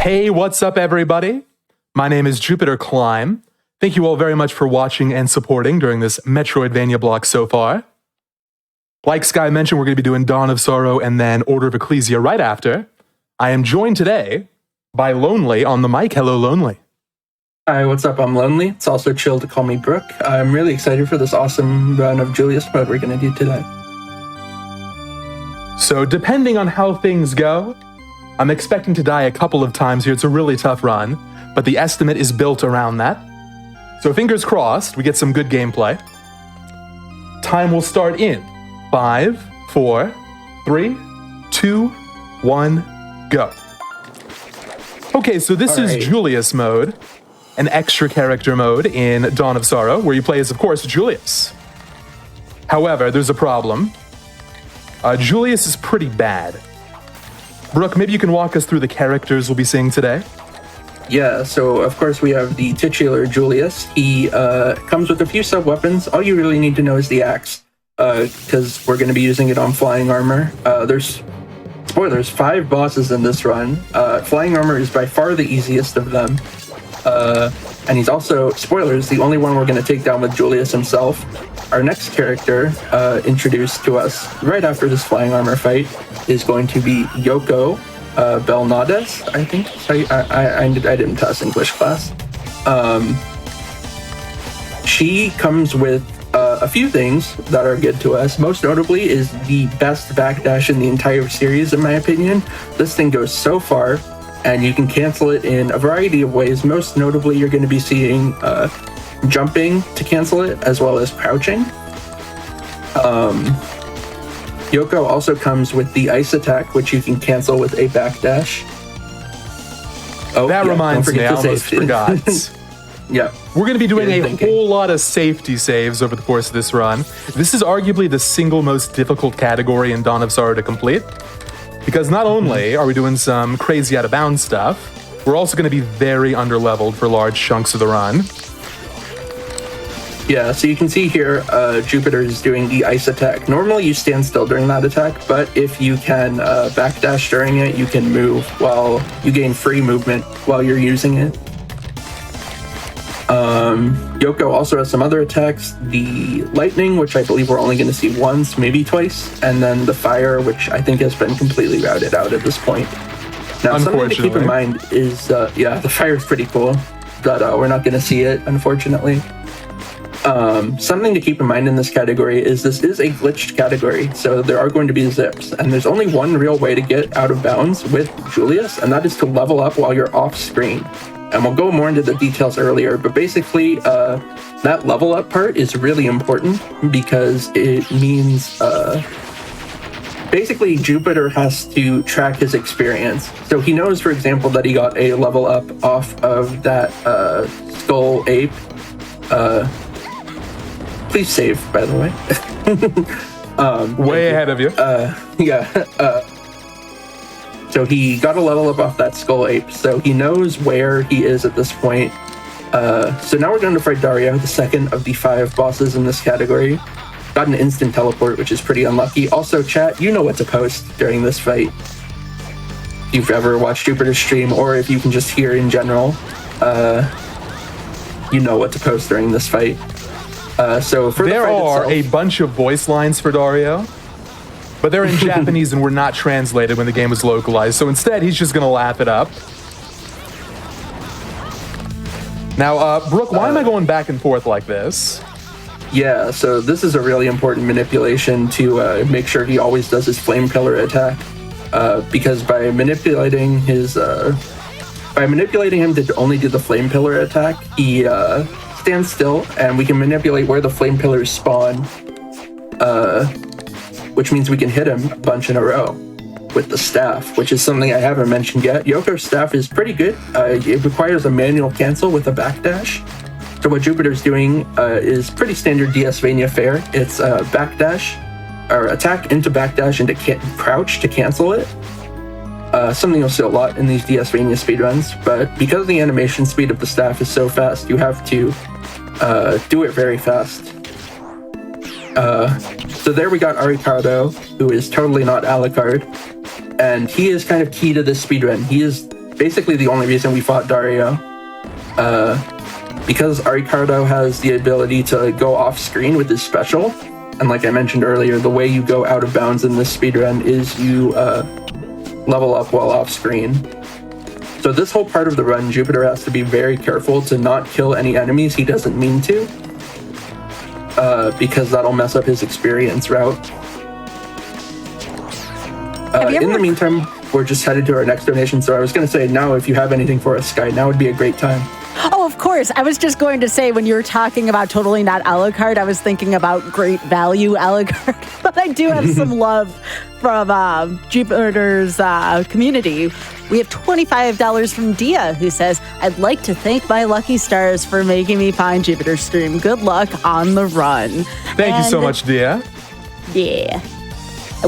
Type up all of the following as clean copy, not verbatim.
Hey, what's up, everybody? My name is JupiterClimb. Thank you all very much for watching and supporting during this Metroidvania block so far. Like Sky mentioned, we're going to be doing Dawn of Sorrow and then Order of Ecclesia right after. I am joined today by Lonely on the mic. Hello, Lonely. Hi, what's up? I'm Lonely. It's also chill to call me Brooke. I'm really excited for this awesome run of Julius mode we're going to do today. So depending on how things go, I'm expecting to die a couple of times here. It's a really tough run, but the estimate is built around that. So fingers crossed, we get some good gameplay. Time will start in 5, 4, 3, 2, 1, go. Okay, so this is Julius mode, an extra character mode in Dawn of Sorrow, where you play as, of course, Julius. However, there's a problem. Julius is pretty bad. Brooke, maybe you can walk us through the characters we'll be seeing today? Yeah, so of course we have the titular Julius. He comes with a few sub-weapons. All you really need to know is the axe, because we're going to be using it on flying armor. There's 5 bosses in this run. Flying armor is by far the easiest of them. And he's also, spoilers, the only one we're going to take down with Julius himself. Our next character, introduced to us right after this flying armor fight, is going to be Yoko Belnades, I think. I didn't pass English class. She comes with a few things that are good to us. Most notably is the best backdash in the entire series, in my opinion. This thing goes so far, and you can cancel it in a variety of ways. Most notably, you're going to be seeing jumping to cancel it, as well as crouching. Yoko also comes with the ice attack, which you can cancel with a backdash. Oh, that reminds me, I almost forgot. Yeah. We're going to be doing a whole lot of safety saves over the course of this run. This is arguably the single most difficult category in Dawn of Sorrow to complete, because not only are we doing some crazy out-of-bounds stuff, we're also going to be very underleveled for large chunks of the run. Yeah, so you can see here, Jupiter is doing the ice attack. Normally you stand still during that attack, but if you can backdash during it, you can move while you gain free movement while you're using it. Yoko also has some other attacks. The lightning, which I believe we're only going to see once, maybe twice, and then the fire, which I think has been completely routed out at this point. Now, something to keep in mind is, the fire is pretty cool, but we're not going to see it, unfortunately. Something to keep in mind in this category is this is a glitched category, so there are going to be zips, and there's only one real way to get out of bounds with Julius, and that is to level up while you're off screen. And we'll go more into the details earlier, but basically, that level up part is really important because it means, basically Jupiter has to track his experience. So he knows, for example, that he got a level up off of that skull ape. Please save, by the way. Way ahead of you. So he got a level up off that skull ape, so he knows where he is at this point. So now we're going to fight Dario, the second of the 5 bosses in this category. Got an instant teleport, which is pretty unlucky. Also, chat, you know what to post during this fight. If you've ever watched Jupiter's stream, or if you can just hear in general, you know what to post during this fight. So for there the fight are itself, a bunch of voice lines for Dario, but they're in Japanese and were not translated when the game was localized. So instead, he's just going to laugh it up. Now, Brooke, why am I going back and forth like this? Yeah, so this is a really important manipulation to make sure he always does his flame pillar attack, because by manipulating him to only do the flame pillar attack, he stands still, and we can manipulate where the flame pillars spawn, which means we can hit him a bunch in a row with the staff, which is something I haven't mentioned yet. Yoko's staff is pretty good. It requires a manual cancel with a backdash. So what Jupiter's doing is pretty standard DSvania fare. It's backdash, or attack into backdash into crouch to cancel it. Something you'll see a lot in these DSvania speedruns, but because the animation speed of the staff is so fast, you have to do it very fast. So there we got Aricardo, who is totally not Alucard, and he is kind of key to this speedrun. He is basically the only reason we fought Dario. Because Aricardo has the ability to go off screen with his special, and like I mentioned earlier, the way you go out of bounds in this speedrun is you level up while off screen. So this whole part of the run, Jupiter has to be very careful to not kill any enemies he doesn't mean to, because that'll mess up his experience route. In the meantime, we're just headed to our next donation. So I was going to say, now if you have anything for us, Sky, now would be a great time. Oh, of course. I was just going to say, when you were talking about totally not a la carte, I was thinking about great value a la carte. But I do have some love from Jupiter's community. We have $25 from Dia, who says, I'd like to thank my lucky stars for making me find Jupiter's stream. Good luck on the run. Thank you so much, Dia. Yeah.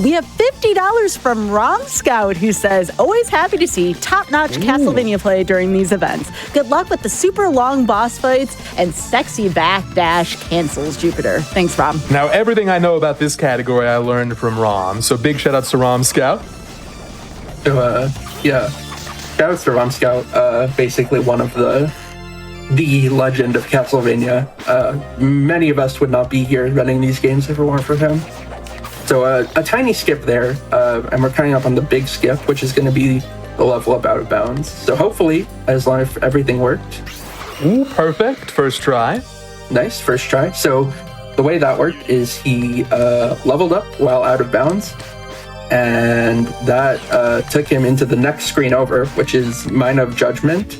We have $50 from Rom Scout, who says, always happy to see top-notch Castlevania play during these events. Good luck with the super long boss fights and sexy backdash cancels, Jupiter. Thanks, Rom. Now, everything I know about this category I learned from Rom, so big shout-outs to Rom Scout. Yeah. Shout-outs to Rom Scout, basically one of the legend of Castlevania. Many of us would not be here running these games if it weren't for him. So a tiny skip there, and we're coming up on the big skip, which is going to be the level up out of bounds. So hopefully, as long as everything worked. Ooh, perfect. First try. Nice, first try. So the way that worked is he leveled up while out of bounds, and that took him into the next screen over, which is Mine of Judgment,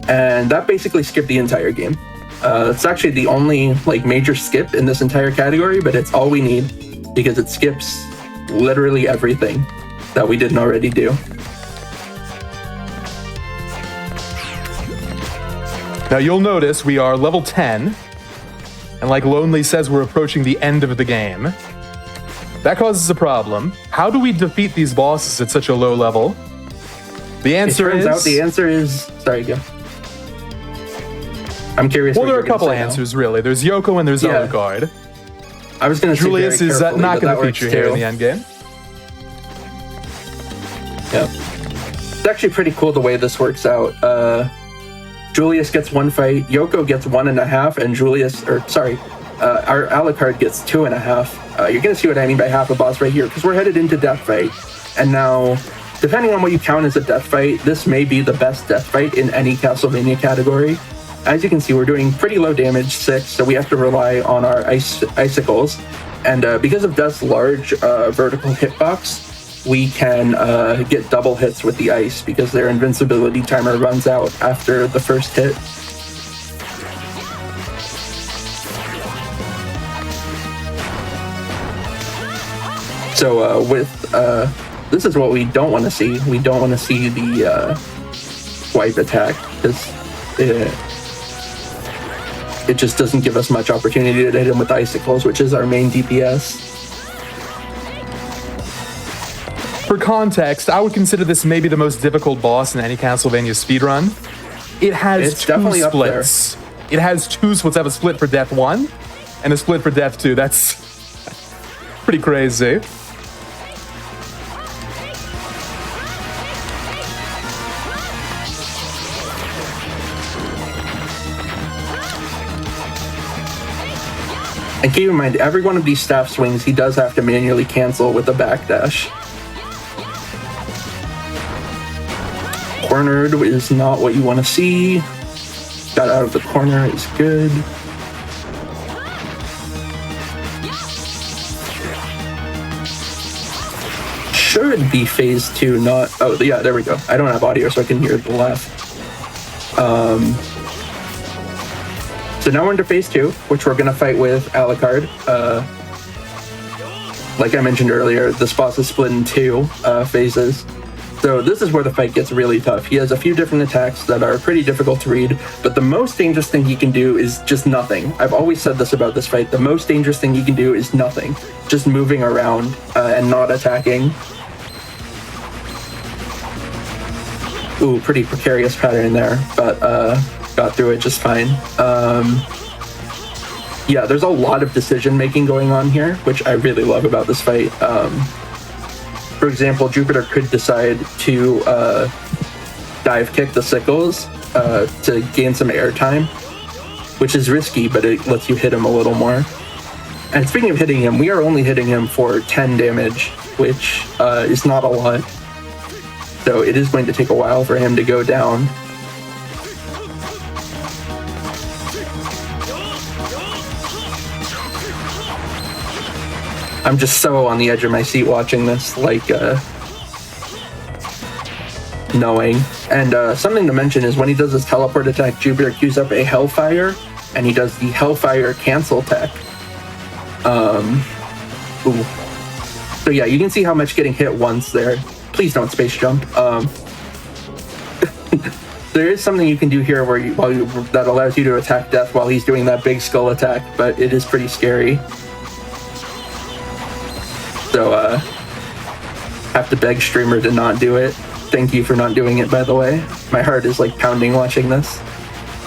and that basically skipped the entire game. It's actually the only major skip in this entire category, but it's all we need, because it skips literally everything that we didn't already do. Now you'll notice we are level 10, and like Lonely says, we're approaching the end of the game. That causes a problem. How do we defeat these bosses at such a low level? The answer is... Sorry, go. I'm curious. Well, there are a couple answers, really. There's Yoko and there's Alucard. I was going to say Julius is not going to feature here in the end game. Yeah. It's actually pretty cool the way this works out. Julius gets one fight, Yoko gets 1.5, and our Alucard gets 2.5. You're going to see what I mean by half a boss right here, because we're headed into death fight. And now, depending on what you count as a death fight, this may be the best death fight in any Castlevania category. As you can see, we're doing pretty low damage, 6, so we have to rely on our icicles. And because of Death's large vertical hitbox, we can get double hits with the ice, because their invincibility timer runs out after the first hit. So this is what we don't want to see. We don't want to see the swipe attack, because it just doesn't give us much opportunity to hit him with icicles, which is our main DPS. For context, I would consider this maybe the most difficult boss in any Castlevania speedrun. It has two splits. It has two splits. I have a split for Death 1 and a split for Death 2. That's pretty crazy. And keep in mind, every one of these staff swings, he does have to manually cancel with a backdash. Cornered is not what you want to see. Got out of the corner is good. Should be phase 2, not... Oh, yeah, there we go. I don't have audio, so I can hear the laugh. So now we're into phase 2, which we're going to fight with Alucard. Like I mentioned earlier, this boss is split in 2 phases. So this is where the fight gets really tough. He has a few different attacks that are pretty difficult to read, but the most dangerous thing he can do is just nothing. I've always said this about this fight. The most dangerous thing he can do is nothing. Just moving around and not attacking. Ooh, pretty precarious pattern there, but got through it just fine. Yeah, there's a lot of decision making going on here, which I really love about this fight. For example, Jupiter could decide to dive kick the sickles to gain some airtime, which is risky, but it lets you hit him a little more. And speaking of hitting him, we are only hitting him for 10 damage, which is not a lot. So it is going to take a while for him to go down. I'm just so on the edge of my seat watching this, like, knowing. And something to mention is when he does his teleport attack, Jupiter queues up a Hellfire, and he does the Hellfire cancel tech. Ooh. So yeah, you can see how much getting hit once there. Please don't space jump. There is something you can do here where that allows you to attack Death while he's doing that big skull attack, but it is pretty scary. So, have to beg streamer to not do it. Thank you for not doing it, by the way. My heart is like pounding watching this.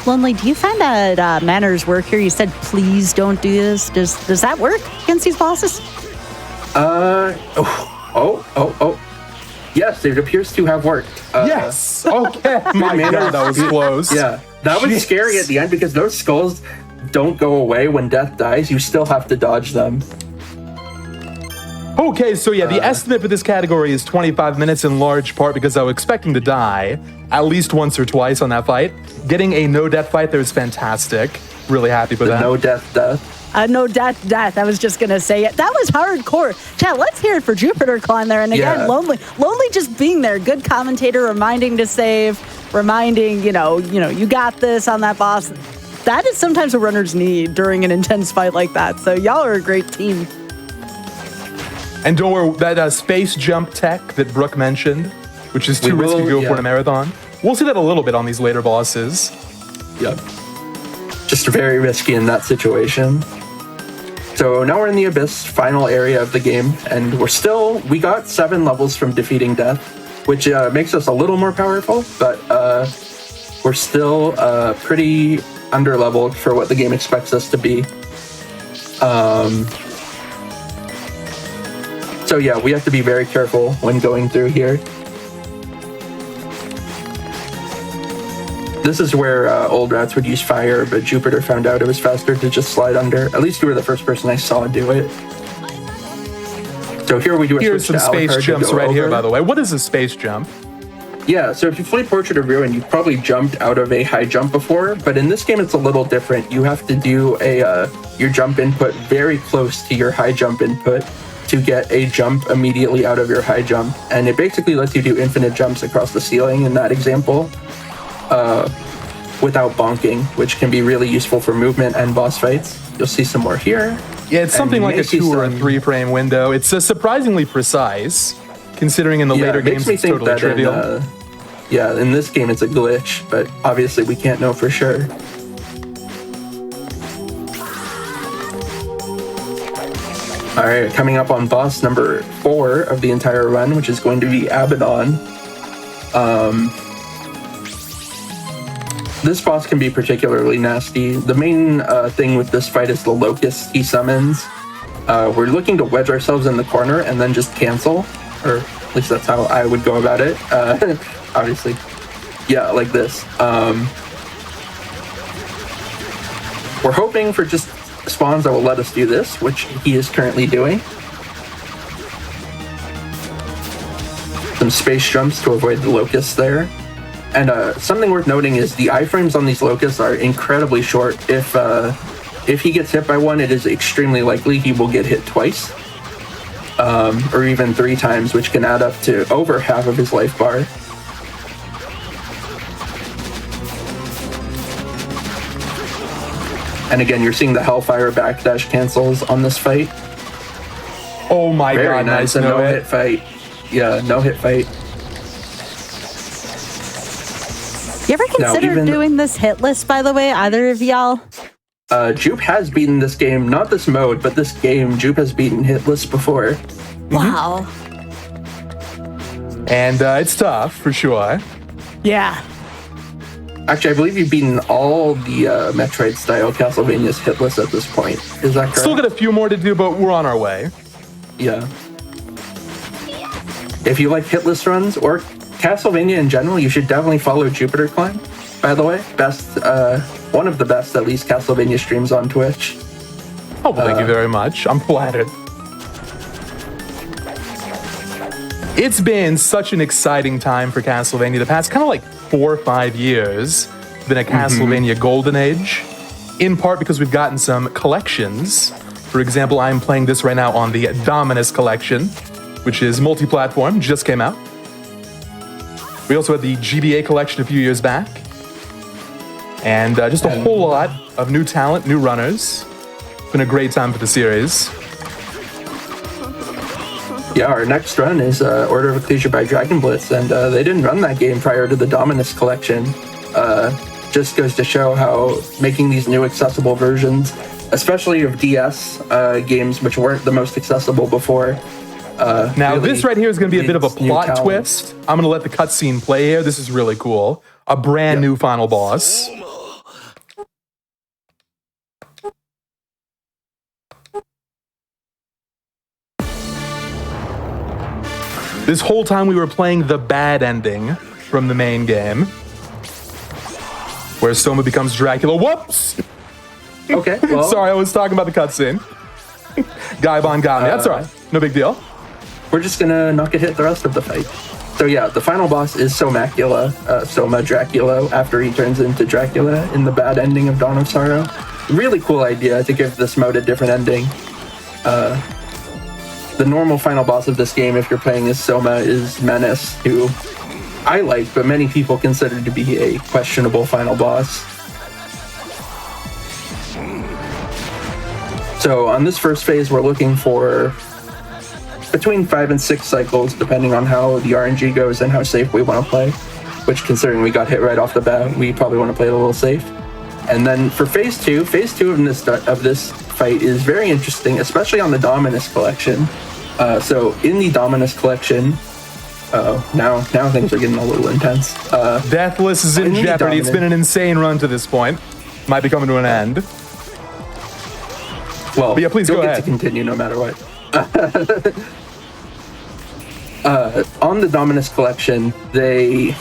Lonely, do you find that manners work here? You said, please don't do this. Does that work against these bosses? Yes, it appears to have worked. Yes! Okay. My God, that was close. Yeah, that was scary at the end because those skulls don't go away when Death dies. You still have to dodge them. Okay, so yeah, the estimate for this category is 25 minutes in large part because I was expecting to die at least once or twice on that fight. Getting a no-death fight there is fantastic. Really happy with that. No-death death. No death. I was just going to say it. That was hardcore. Chad, let's hear it for JupiterClimb there. And again, Lonely just being there. Good commentator, reminding to save, reminding, you got this on that boss. That is sometimes what runners need during an intense fight like that. So y'all are a great team. And don't worry, that space jump tech that Brooke mentioned, which is too risky to go for in a marathon. We'll see that a little bit on these later bosses. Yep. Just very risky in that situation. So now we're in the Abyss, final area of the game, and we got 7 levels from defeating Death, which makes us a little more powerful, but we're still pretty under-leveled for what the game expects us to be. So yeah, we have to be very careful when going through here. This is where old rats would use fire, but Jupiter found out it was faster to just slide under. At least you were the first person I saw do it. So here we do a Here's some space jumps right here, by the way. What is a space jump? Yeah, so if you play Portrait of Ruin, you've probably jumped out of a high jump before, but in this game it's a little different. You have to do your jump input very close to your high jump input to get a jump immediately out of your high jump. And it basically lets you do infinite jumps across the ceiling in that example without bonking, which can be really useful for movement and boss fights. You'll see some more here. Yeah, it's something like a 2 or a 3 frame window. It's surprisingly precise, considering in the later games it's totally trivial. In this game it's a glitch, but obviously we can't know for sure. All right, coming up on boss number 4 of the entire run, which is going to be Abaddon. This boss can be particularly nasty. The main thing with this fight is the locusts he summons. We're looking to wedge ourselves in the corner and then just cancel, or at least that's how I would go about it. Obviously, yeah, like this. We're hoping for just spawns that will let us do this, which he is currently doing. Some space jumps to avoid the locusts there. And something worth noting is the iframes on these locusts are incredibly short. If he gets hit by one, it is extremely likely he will get hit twice. Or even 3 times, which can add up to over half of his life bar. And again, you're seeing the Hellfire backdash cancels on this fight. Oh my God, nice. A no-hit fight. Yeah, no-hit fight. You ever consider doing this hit list, by the way, either of y'all? Jupe has beaten this game, not this mode, but this game, Jupe has beaten hit lists before. Wow. And it's tough, for sure. Yeah. Actually, I believe you've beaten all the Metroid-style Castlevania's hit lists at this point. Is that correct? Still got a few more to do, but we're on our way. Yeah. If you like hit list runs, or Castlevania in general, you should definitely follow JupiterClimb, by the way. One of the best, at least, Castlevania streams on Twitch. Oh, well, thank you very much. I'm flattered. It's been such an exciting time for Castlevania. The past kind of like 4 or 5 years, it's been a Castlevania golden age, in part because we've gotten some collections. For example, I'm playing this right now on the Dominus collection, which is multi-platform, just came out. We also had the GBA collection a few years back. And just a whole lot of new talent, new runners. It's been a great time for the series. Yeah, our next run is Order of Ecclesia by Dragon Blitz, and they didn't run that game prior to the Dominus collection. Just goes to show how making these new accessible versions, especially of DS games, which weren't the most accessible before. Now, really this right here is going to be a bit of a plot twist. I'm going to let the cutscene play here. This is really cool. A brand new final boss. This whole time we were playing the bad ending from the main game, where Soma becomes Dracula. Whoops! Okay, well, Sorry, I was talking about the cutscene. Gaibon got me. That's all right. No big deal. we're just gonna not get hit the rest of the fight. So yeah, the final boss is Soma Dracula, after he turns into Dracula in the bad ending of Dawn of Sorrow. Really cool idea to give this mode a different ending. The normal final boss of this game, if you're playing as Soma, is Menace, who I like, but many people consider to be a questionable final boss. So on this first phase, we're looking for between 5 and 6 cycles, depending on how the RNG goes and how safe we want to play, which, considering we got hit right off the bat, we probably want to play it a little safe. And then for phase 2 of this fight is very interesting, especially on the Dominus collection. So in the Dominus collection, now things are getting a little intense. Deathless is in jeopardy. It's been an insane run to this point. Might be coming to an end. Well, but yeah, please go ahead. To continue no matter what. On the Dominus collection, they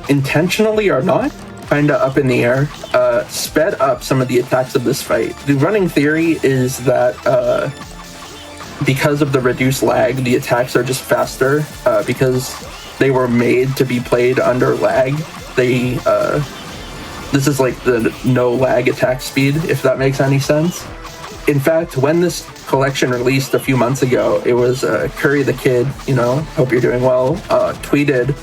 intentionally are not, kind of up in the air, sped up some of the attacks of this fight. The running theory is that because of the reduced lag, the attacks are just faster because they were made to be played under lag. This is like the no lag attack speed, if that makes any sense. In fact, when this collection released a few months ago, it was Curry the Kid, hope you're doing well, tweeted,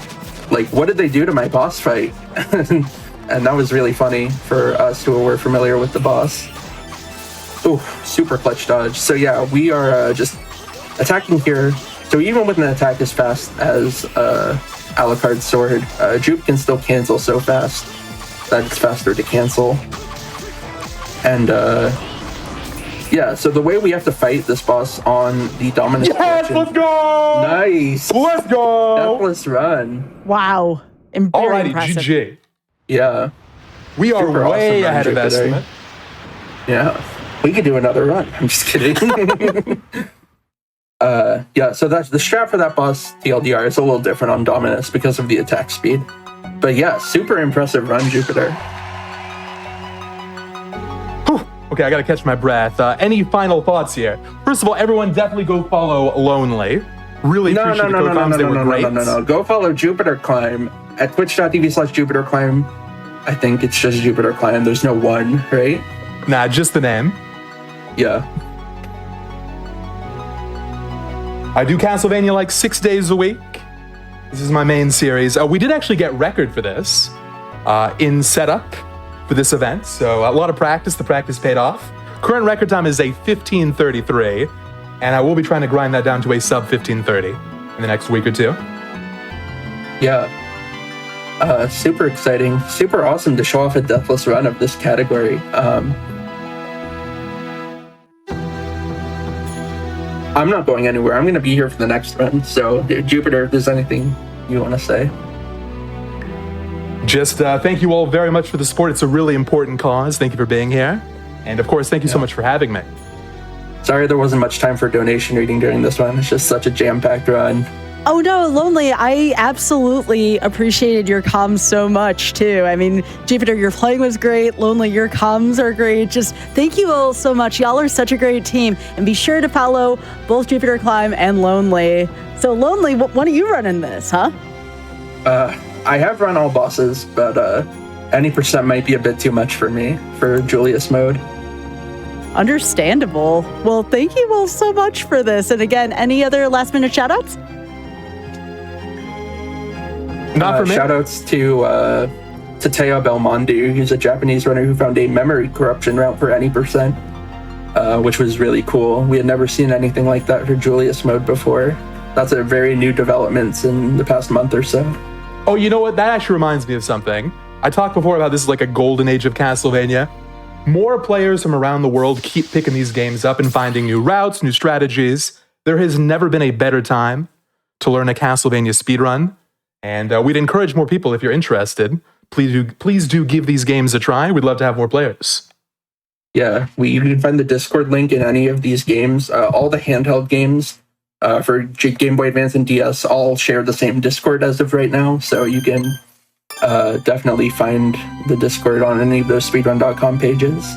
like, what did they do to my boss fight? And that was really funny for us who were familiar with the boss. Ooh, super clutch dodge. So yeah, we are just attacking here. So even with an attack as fast as Alucard's sword, Jupe can still cancel so fast that it's faster to cancel. And yeah, so the way we have to fight this boss on the Dominus collection. Let's go! Nice! Let's go! Deathless run. Wow. Very Alrighty, impressive. GG. Yeah. We are Super way awesome ahead of Jupiter. estimate. Yeah. We could do another run. I'm just kidding. Yeah, so that's the strat for that boss, TLDR, is a little different on Dominus because of the attack speed. But yeah, super impressive run, Jupiter. Okay, I gotta catch my breath. Any final thoughts here? First of all, everyone definitely go follow Lonely. Really appreciate the code comments. They were great. No. Go follow JupiterClimb at twitch.tv/JupiterClimb. I think it's just JupiterClimb. There's no one, right? Nah, just the name. Yeah. I do Castlevania like 6 days a week. This is my main series. We did actually get record for this in setup for this event, so a lot of practice. The practice paid off. Current record time is a 15:33, and I will be trying to grind that down to a sub 15:30 in the next week or two. Yeah. Super exciting. Super awesome to show off a deathless run of this category. I'm not going anywhere. I'm going to be here for the next run. So, Jupiter, if there's anything you want to say. Just thank you all very much for the support. It's a really important cause. Thank you for being here. And of course, thank you so much for having me. Sorry there wasn't much time for donation reading during this one. It's just such a jam-packed run. Oh no, Lonely, I absolutely appreciated your comms so much too. I mean, Jupiter, your playing was great. Lonely, your comms are great. Just thank you all so much. Y'all are such a great team. And be sure to follow both JupiterClimb and Lonely. So Lonely, when are you running this, huh? I have run all bosses, but any percent might be a bit too much for me for Julius mode. Understandable. Well, thank you all so much for this. And again, any other last minute shout outs? Not for me. Shout outs to Teo Belmondo, who's a Japanese runner who found a memory corruption route for any percent, which was really cool. We had never seen anything like that for Julius mode before. That's a very new developments in the past month or so. Oh, you know what? That actually reminds me of something. I talked before about this is like a golden age of Castlevania. More players from around the world keep picking these games up and finding new routes, new strategies. There has never been a better time to learn a Castlevania speedrun. And we'd encourage more people, if you're interested, please do give these games a try. We'd love to have more players. Yeah, you can find the Discord link in any of these games. All the handheld games for Game Boy Advance and DS all share the same Discord as of right now, so you can definitely find the Discord on any of those speedrun.com pages.